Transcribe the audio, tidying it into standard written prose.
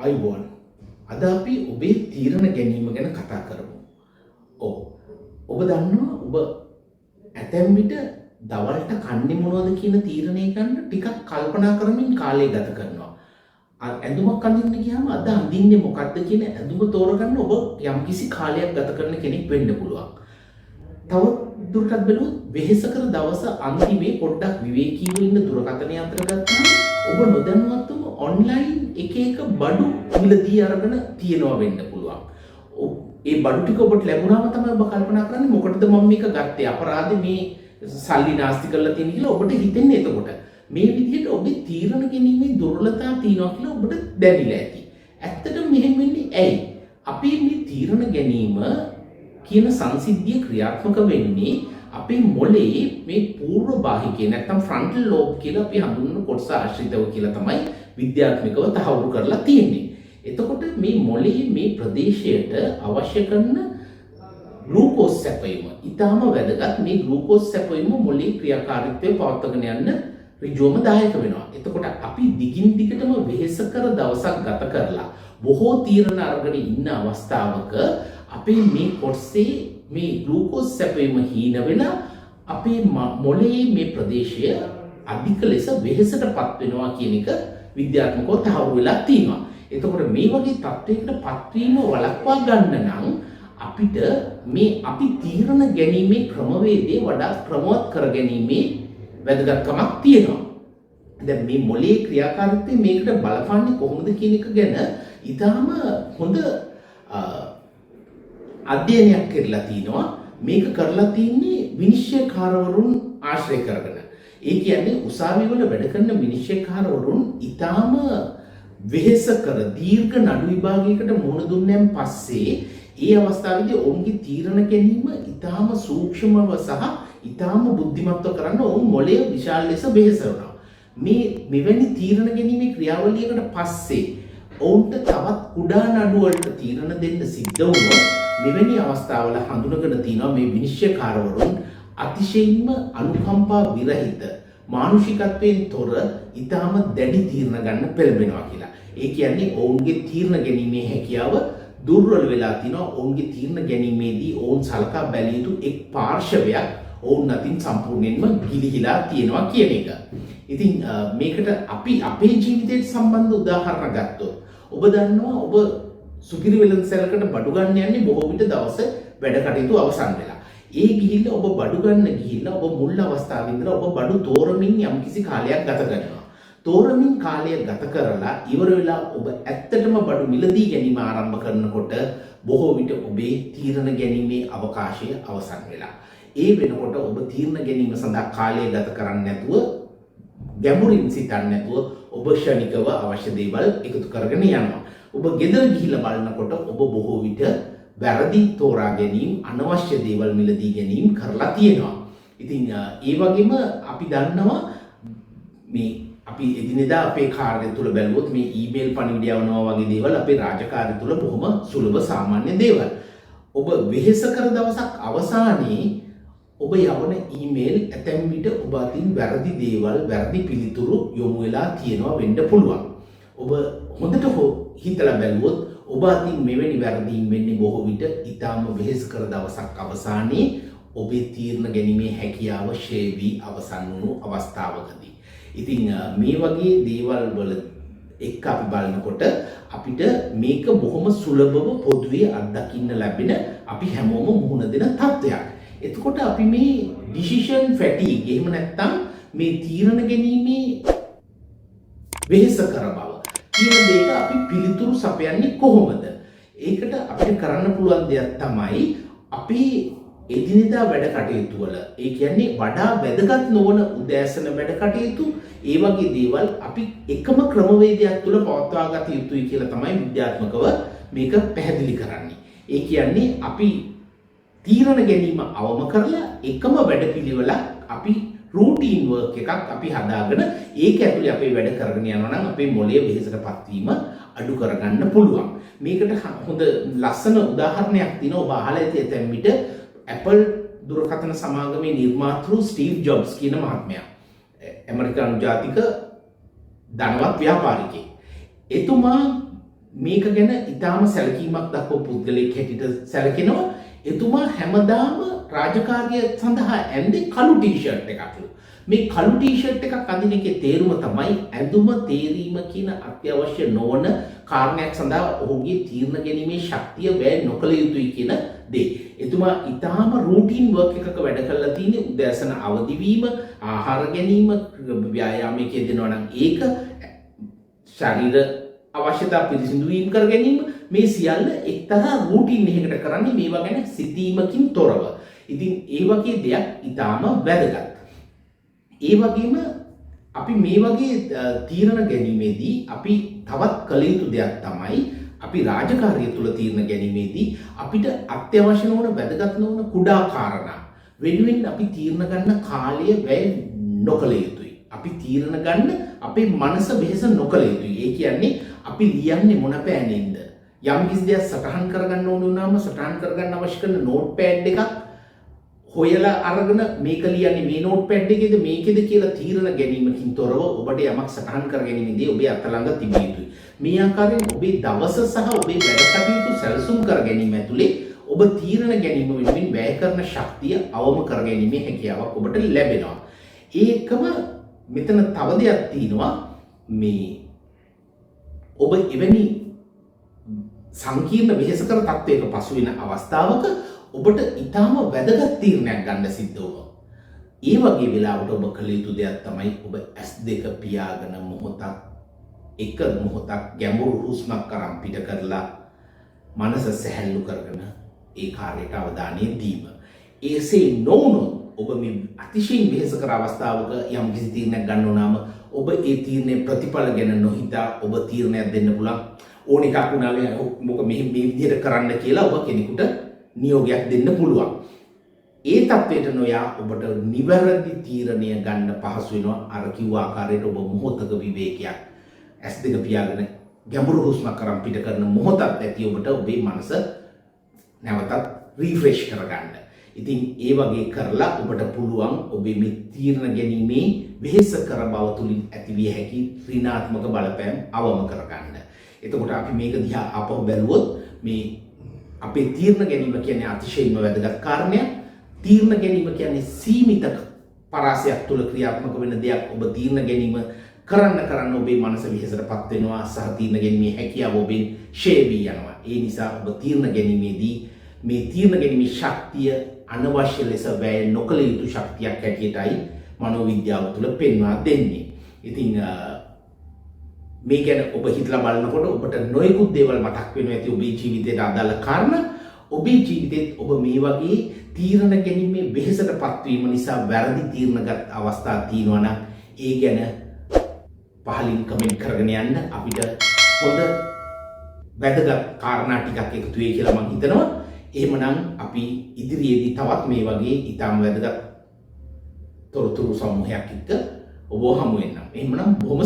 අයිබෝන් අද අපි ඔබේ තීරණ ගැනීම ගැන කතා කරමු. ඔව්. ඔබ දන්නවා ඔබ ඇතැම් විට දවල්ට කන්නේ මොනවද කියන තීරණය ගන්න ටිකක් කල්පනා කරමින් කාලය ගත කරනවා. ඇඳුමක් අඳින්න ගියාම අද අඳින්නේ මොකක්ද කියන ඇඳුම තෝරගන්න ඔබ යම්කිසි කාලයක් ගත කරන කෙනෙක් වෙන්න පුළුවන්. තව දුරටත් බැලුවොත් වෙහෙසකර දවස අන්තිමේ පොඩ්ඩක් විවේකීව ඉන්න දුරකථන යන්ත්‍ර ගත්තාම ඔබ නොදැනුවත්වම ඔන්ලයින් එක බඩු මිලදී අරගෙන තියනවා වෙන්න පුළුවන්. ඒ බඩු ටික ඔබට ලැබුණාම තමයි ඔබ කල්පනා කරන්නේ මොකටද මම මේක ගත්තේ අපරාධේ මේ සල්ලි නාස්ති කරලා තියෙන කියලා ඔබට හිතෙන්නේ එතකොට. මේ විදිහට ඔබේ තීරණ ගැනීමේ දුර්වලතා තියෙනවා කියලා ඔබට දැනෙලා ඇති. ඇත්තටම මෙහෙම වෙන්නේ ඇයි? අපි මේ තීරණ ගැනීම කියන සංසිද්ධිය ක්‍රියාත්මක වෙන්නේ අපේ මොළයේ මේ පූර්ව බාහිකේ නැත්නම් ෆ්‍රන්ටල් ලෝබ් කියලා අපි හඳුන්වන කොටස ආශ්‍රිතව කියලා තමයි විද්‍යාත්මකව තහවුරු කරලා තියෙන්නේ. එතකොට මේ මොළයේ මේ ප්‍රදේශයට අවශ්‍ය කරන ග්ලූකෝස් සැපයීම ඊටාම වැදගත්. මේ ග්ලූකෝස් සැපයීම මොළයේ ක්‍රියාකාරීත්වය පවත්වාගෙන යන්න ඍජුවම දායක වෙනවා. එතකොට අපි දිගින් දිගටම වෙහෙසකර දවසක් ගත කරලා බොහෝ තීරණ අරගෙන ඉන්න අවස්ථාවක අපේ මේ කොටසේ මේ ග්ලූකෝස් සැපයීම හීන වෙලා අපේ මොළයේ මේ ප්‍රදේශය අධික ලෙස වෙහෙසටපත් වෙනවා කියන එක විද්‍යාත්මකව තහවුරු වෙලා තියෙනවා. එතකොට මේ වගේ තත්ත්වයකට පත්වීම වළක්වා ගන්න නම් අපිට මේ අපි තීරණ ගැනීමේ ක්‍රමවේදය වඩා ක්‍රමවත් කරගැනීමේ වැදගත්කමක් තියෙනවා. දැන් මේ මොළයේ ක්‍රියාකාරීත්වය මේකට බලපාන්නේ කොහොමද කියන එක ගැන ඊටාම හොඳ අධ්‍යයනයක් කරලා තිනවා. මේක කරලා තින්නේ විනිශ්චයකාරවරුන් ආශ්‍රය කරගෙන. ඒ කියන්නේ උසාවිවල වැඩ කරන විනිශ්චයකාරවරුන් ඊටාම වෙහෙසකර දීර්ඝ නඩු විභාගයකට මුහුණ දුන්නන් පස්සේ ඒ අවස්ථාවේදී ඔවුන්ගේ තීරණ ගැනීම ඊටාම සූක්ෂමව සහ ඊටාම බුද්ධිමත්ව කරන්න ඔවුන් මොළය විශාල ලෙස වෙහෙස වෙනවා. මේ මෙවැනි තීරණ ගැනීමේ ක්‍රියාවලියකට පස්සේ ඔවුන්ට තවත් කුඩා නඩු වලට තීරණ දෙන්න සිද්ධ වුණොත් මෙවැනි අවස්ථාවල හඳුනගෙන තිනවා මේ විනිශ්චයකාරවරුන් අතිශයින්ම අනුකම්පා විරහිත මානුෂිකත්වයෙන් තොර ඊටාම දැඩි තීරණ ගන්න පෙළඹෙනවා කියලා. ඒ කියන්නේ ඔවුන්ගේ තීරණ ගැනීමේ හැකියාව දුර්වල වෙලා තිනවා. ඔවුන්ගේ තීරණ ගැනීමේදී ඔවුන් සලකා බැලිය යුතු එක් පාර්ශවයක් ඔවුන් අතින් සම්පූර්ණයෙන්ම ගිලිහිලා තියෙනවා කියන එක. ඉතින් මේකට අපි අපේ ජීවිතයට සම්බන්ධ උදාහරණ ගත්තොත් ඔබ දන්නවා ඔබ සුපිරි වෙළඳසැලකට බඩු ගන්න යන්නේ බොහෝ විට දවස වැඩ කටයුතු අවසන් වෙලා. ඒ ගිහිල්ලා ඔබ බඩු ගන්න ගිහිල්ලා ඔබ මුල් අවස්ථාවේ ඉඳලා ඔබ බඩු තෝරමින් යම්කිසි කාලයක් ගත කරනවා. තෝරමින් කාලය ගත කරලා ඉවර වෙලා ඔබ ඇත්තටම බඩු මිලදී ගැනීම ආරම්භ කරනකොට බොහෝ විට ඔබේ තීරණ ගැනීමේ අවකාශය අවසන් වෙලා. ඒ වෙනකොට ඔබ තීරණ ගැනීම සඳහා කාලය ගත කරන්නේ නැතුව ගැඹුරින් සිතන්නේ නැතුව ඔබ ක්ෂණිකව අවශ්‍ය දේවල් එකතු කරගෙන යනවා. ඔබ ගෙදර ගිහිල්ලා බලනකොට ඔබ බොහෝ විට වැරදි තෝරා ගැනීම අනවශ්‍ය දේවල් මිලදී ගැනීම කරලා තියෙනවා. ඉතින් ඒ වගේම අපි දන්නවා මේ අපි එදිනෙදා අපේ කාර්ය තුල බැලුවොත් මේ ඊමේල් පණිවිඩ යවනවා වගේ දේවල් අපේ රාජකාරී තුල බොහොම සුලභ සාමාන්‍ය දේවල්. ඔබ වෙහෙස කර දවසක් අවසානයේ ඔබ යවන ඊමේල් ඇතැම් විට ඔබ අතින් වැරදි දේවල් වැරදි පිළිතුරු යොමු වෙලා තියෙනවා වෙන්න පුළුවන්. ඔබ හොඳට හිතලා බැලුවොත් ඔබ අතින් මෙවැනි වැරදීම් වෙන්නේ බොහෝ විට ඊටාම වෙහෙස කර දවසක් අවසානයේ ඔබේ තීරණ ගැනීමේ හැකියාව ෂේ වී අවසන් වුණු අවස්ථාවකදී. ඉතින් මේ වගේ දේවල් වල එක්ක අපි බලනකොට අපිට මේක බොහොම සුලභව පොදුවේ අත්දකින්න ලැබෙන අපි හැමෝම මුහුණ දෙන තත්ත්වයක්. එතකොට අපි මේ ඩිසිෂන් ෆැටිග් එහෙම නැත්නම් මේ තීරණ ගැනීමේ වෙහෙස කර බව කියන දෙයට අපි පිළිතුරු සපයන්නේ කොහොමද? ඒකට අපිට කරන්න පුළුවන් දෙයක් තමයි අපි එදිනෙදා වැඩ කටයුතු වල ඒ කියන්නේ වඩා වැදගත් නොවන උදෑසන වැඩ කටයුතු ඒ වගේ දේවල් අපි එකම ක්‍රමවේදයක් තුල පවත්වා ගත යුතුයි කියලා තමයි විද්‍යාත්මකව මේක පැහැදිලි කරන්නේ. ඒ කියන්නේ අපි තීරණ ගැනීම අවම කරලා එකම වැඩපිළිවෙලක් අපි රූටීන් වර්ක් එකක් අපි හදාගෙන ඒක ඇතුලේ අපේ වැඩ කරගෙන යනවා නම් අපේ මොළයේ වෙහෙසටපත් වීම අඩු කරගන්න පුළුවන්. මේකට හොඳ ලස්සන උදාහරණයක් තියෙනවා. ඔබ අහලා ඇති ඇතැම් විට Apple දුරකථන සමාගමේ නිර්මාතෘ ස්ටීව් ජොබ්ස් කියන මහත්මයා ඇමරිකානු ජාතික ධනවත් ව්‍යාපාරිකයෙක්. එතුමා මේක ගැන ඉතාම සැලකීමක් දක්ව පුද්ගලයෙක් හැටියට සැලකෙනවා. එතුමා හැමදාම රාජකාරිය සඳහා ඇඳේ කළු ටී-ෂර්ට් එකක්ලු. මේ කළු ටී-ෂර්ට් එකක් අඳින එකේ තේරුම තමයි ඇඳුම තේරීම කියන අත්‍යවශ්‍ය නොවන කාරණයක් සඳහා ඔහුගේ තීරණ ගැනීමේ ශක්තිය වැය නොකළ යුතුයි කියන දේ. එතුමා ඉතාම රූටින් වර්ක් එකක වැඩ කරලා තියෙන්නේ. උදෑසන අවදි වීම, ආහාර ගැනීම, ව්‍යායාමයක යෙදෙනවා නම් ඒක, ශරීර අවශ්‍යතා පිරිසිදු වීම කර ගැනීම, මේ සියල්ල එක්තරා රූටින් එකකට කරන්නේ මේවා ගැන සිතීමකින් තොරව. ඉතින් ඒ වගේ දෙයක් ඉතාම වැදගත්. ඒ වගේම අපි මේ වගේ තීරණ ගැනීමේදී අපි තවත් කළ යුතු දෙයක් තමයි අපි රාජකාරිය තුල තීරණ ගැනීමේදී අපිට අත්‍යවශ්‍ය නොවන වැදගත් නොවන කුඩා කාරණා වෙනුවෙන් අපි තීරණ ගන්න කාලය වැය නොකළ යුතුයි. අපි තීරණ ගන්න අපේ මනස වෙහෙස නොකළ යුතුයි. ඒ කියන්නේ අපි ලියන්නේ මොන පෑනෙන්ද? යම් කිසි දෙයක් සටහන් කරගන්න ඕන වුණාම සටහන් කරගන්න අවශ්‍ය කරන නෝට් පෑඩ් එකක් හොයලා අරගෙන මේක ලියන්නේ මේ නෝට් පෑඩ් එකේද මේකේද කියලා තීරණ ගැනීමකින් තොරව ඔබට යමක් සටහන් කර ගැනීමේදී ඔබේ අත ළඟ තිබිය යුතුයි. මේ ආකාරයෙන් ඔබේ දවස සහ ඔබේ වැඩ කටයුතු සැලසුම් කර ගැනීම ඇතුලේ ඔබ තීරණ ගැනීම වෙනුවෙන් වැය කරන ශක්තිය අවම කර ගැනීමේ හැකියාවක් ඔබට ලැබෙනවා. ඒකම මෙතන තව දෙයක් තියෙනවා. මේ ඔබ එවැනි සංකීර්ණ වෙහෙසකර තත්වයක පසු වෙන අවස්ථාවක ඔබට ඊටාම වැදගත් තීරණයක් ගන්න සිද්ධ වෙනවා. ඒ වගේ වෙලාවට ඔබ කළ යුතු දෙයක් තමයි ඔබ S2 පියාගෙන එක මොහොතක් ගැඹුරු හුස්මක් අරන් පිට කරලා මනස සැහැල්ලු කරගෙන ඒ කාර්යයට අවධානය දීම. ඒසේ නොවුනොත් ඔබ මේ අතිශයින් වෙහෙසකර අවස්ථාවක යම් කිසි තීරණයක් ගන්න උනාම ඔබ ඒ තීරණයේ ප්‍රතිඵල ගැන නොහිතා ඔබ තීරණයක් දෙන්න පුළුවන්. ඕන එකක් උනාලේ මොක මේ විදිහට කරන්න කියලා ඔබ කෙනෙකුට නියෝගයක් දෙන්න පුළුවන්. ඒ තත්ත්වයට නොයා ඔබට නිවැරදි තීරණය ගන්න පහසු වෙනවා. අර කිව්ව ආකාරයට ඔබ මොහොතක විවේකයක් S2 පියාගෙන ගැඹුරු හුස්මක් කරන් පිට කරන මොහොතක් ඇති ඔබට ඔබේ මනස නැවතත් රිෆ්‍රෙෂ් කරගන්න. ඉතින් ඒ වගේ කරලා ඔබට පුළුවන් ඔබේ මේ තීරණ ගැනීමේ වෙහෙස කර බව තුලින් ඇතිවිය හැකි ඍණාත්මක බලපෑම් අවම කරගන්න. එතකොට අපි මේක දිහා අපව බැලුවොත් මේ අපේ තීරණ ගැනීම කියන්නේ අතිශයින්ම වැදගත් කාරණයක්. තීරණ ගැනීම කියන්නේ සීමිත පරාසයක් තුල ක්‍රියාත්මක වෙන දෙයක්. ඔබ තීරණ ගැනීම කරන්න ඔබේ මනස විහෙසටපත් වෙනවා සහ තීරණ ගැනීමේ හැකියාව ඔබෙන් ෂේ වී යනවා. ඒ නිසා ඔබ තීරණ ගැනීමේදී මේ තීරණ ගැනීමේ ශක්තිය අනවශ්‍ය ලෙස වැය නොකළ යුතු ශක්තියක් හැටියටයි මනෝවිද්‍යාව තුළ පෙන්වා දෙන්නේ. ඉතින් මේ ගැන ඔබ හිතලා බලනකොට ඔබට නොයෙකුත් දේවල් මතක් වෙනවා ඇති ඔබේ ජීවිතයට අදාළ කාරණා. ඔබේ ජීවිතෙත් ඔබ මේ වගේ තීරණ ගැනීමේ වෙහෙසටපත් වීම නිසා වැරදි තීරණගත් අවස්ථා තියෙනවා නම් ඒ ගැන පහලින් කමෙන්ට් කරගෙන යන්න. අපිට හොඳ වැදගත් කාරණා ටිකක් එකතු වෙයි කියලා මම හිතනවා. එහෙමනම් අපි ඉදිරියේදී තවත් මේ වගේ ඊටම වැදගත් තොරතුරු සමූහයක් එක්ක ඔබ හමු වෙනවා. එහෙමනම් බොහොම